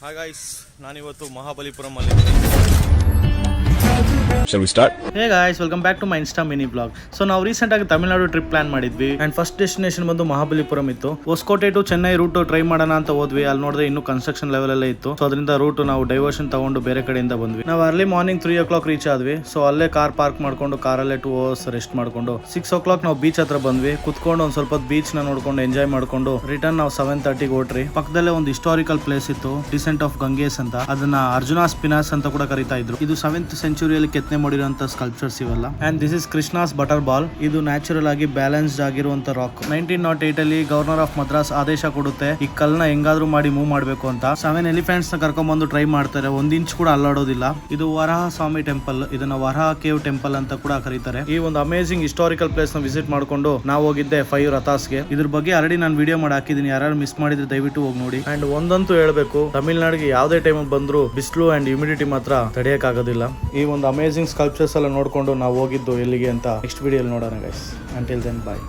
Hi guys, ನಾನಿವತ್ತು ಮಹಾಬಲಿಪುರಂ ಅಲ್ಲಿ. Shall we start? Hey guys, welcome back to my insta mini blog. So ನಾವು recent ಆಗಿ Tamil Nadu trip plan ಮಾಡಿದ್ವಿ and first destination ಬಂದು ಮಹಾಬಲಿಪುರಂ ಇತ್ತು. Hosakote to Chennai route try ಮಾಡೋಣ ಅಂತ ಹೋದ್ವಿ. ಅಲ್ಲಿ ನೋಡಿದ್ರೆ ಇನ್ನು ಕನ್ಸ್ಟ್ರಕ್ಷನ್ ಲೆವೆಲ್ ಅಲ್ಲೇ ಇತ್ತು. ಸೊ ಅದರಿಂದ ರೂಟ್ ನಾವು ಡೈವರ್ಷನ್ ತಗೊಂಡು ಬೇರೆ ಕಡೆಯಿಂದ ಬಂದ್ವಿ. ನಾವು ಅರ್ಲಿ ಮಾರ್ನಿಂಗ್ 3 o'clock ರೀಚ್ ಆದ್ವಿ. ಸೊ ಅಲ್ಲೇ ಕಾರ್ ಪಾರ್ಕ್ ಮಾಡ್ಕೊಂಡು ಕಾರಲ್ಲೇ 2 hours ರೆಸ್ಟ್ ಮಾಡ್ಕೊಂಡು 6 o'clock ನಾವು ಬೀಚ್ ಹತ್ರ ಬಂದ್ವಿ. ಕುತ್ಕೊಂಡು ಒಂದ್ ಸ್ವಲ್ಪ ಬೀಚ್ ನ ನೋಡ್ಕೊಂಡು ಎಂಜಾಯ್ ಮಾಡ್ಕೊಂಡು ರಿಟರ್ನ್ ನಾವು 7:30 ಹೊಟ್ರಿ. ಪಕ್ಕದಲ್ಲೇ ಒಂದು ಹಿಸ್ಟಾರಿಕಲ್ ಪ್ಲೇಸ್ ಇತ್ತು, ಡಿಸೆಂಟ್ ಆಫ್ ಗಂಗೇಸ್ ಅಂತ. ಅದನ್ನ ಅರ್ಜುನ ಸ್ಪಿನಾಸ್ ಅಂತ ಕೂಡ ಕರೀತಾ ಇದ್ರು. ಇದು 7th ಸೆಂಚುರಿಯಲ್ಲಿ ಕೆತ್ತನೆ ಮಾಡಿರುವಂತ ಸ್ಕಲ್ಪ್ಚರ್ಸ್ ಇವೆಲ್ಲ. And this is Krishna's butter ball. ಇದು ನ್ಯಾಚುರಲ್ ಆಗಿ ಬ್ಯಾಲೆನ್ಸ್ಡ್ ಆಗಿರುವಂತ ರಾಕ್. 1908 ಅಲ್ಲಿ ಗವರ್ನರ್ ಆಫ್ ಮದ್ರಾಸ್ ಆದೇಶ ಕೊಡುತ್ತೆ ಈ ಕಲ್ನ ಹೆಂಗಾದ್ರೂ ಮಾಡಿ ಮೂವ್ ಮಾಡ್ಬೇಕು ಅಂತ. 7 ಎಲಿಫೆಂಟ್ಸ್ ನ ಕರ್ಕೊಂಡ್ ಬಂದು ಟ್ರೈ ಮಾಡ್ತಾರೆ. 1 ಇಂಚ್ ಕೂಡ ಅಲ್ಲಾಡೋದಿಲ್ಲ. ಇದು ವರಹ ಸ್ವಾಮಿ ಟೆಂಪಲ್. ಇದನ್ನ ವರಹ ಕೇವ್ ಟೆಂಪಲ್ ಅಂತ ಕೂಡ ಕರೀತಾರೆ. ಈ ಒಂದು ಅಮೇಸಿಂಗ್ ಹಿಸ್ಟಾರಿಕಲ್ ಪ್ಲೇಸ್ ನ ವಿಸಿಟ್ ಮಾಡ್ಕೊಂಡು ನಾವು ಹೋಗಿದ್ದೆ 5 ರಥಾಸ್ಗೆ. ಇದ್ರ ಬಗ್ಗೆ ಆಲ್ರೆಡಿ ನಾನು ವಿಡಿಯೋ ಮಾಡಿ ಹಾಕಿದೀನಿ. ಯಾರು ಮಿಸ್ ಮಾಡಿದ್ರೆ ದಯವಿಟ್ಟು ಹೋಗಿ ನೋಡಿ. ಅಂಡ್ ಒಂದಂತೂ ಹೇಳ್ಬೇಕು, ತಮಿಳ್ನಾಡಿಗೆ ಯಾವ್ದೇ ಟೈಮ್ ಬಂದ್ರು ಬಿಸಿಲು ಅಂಡ್ ಹ್ಯೂಮಿಡಿಟಿ ಮಾತ್ರ ತಡೆಯಕ್ ಆಗೋದಿಲ್ಲ. ಈ ಒಂದು ಅಮೇಸಿಂಗ್ ಸ್ಕಲ್ಪ್ಚರ್ಸ್ ಎಲ್ಲ ನೋಡ್ಕೊಂಡು ನಾವು ಹೋಗಿದ್ದು ಎಲ್ಲಿಗೆ ಅಂತ ನೆಕ್ಸ್ಟ್ ವಿಡಿಯೋಲಿ ನೋಡೋಣ ಗೈಸ್. Until then bye.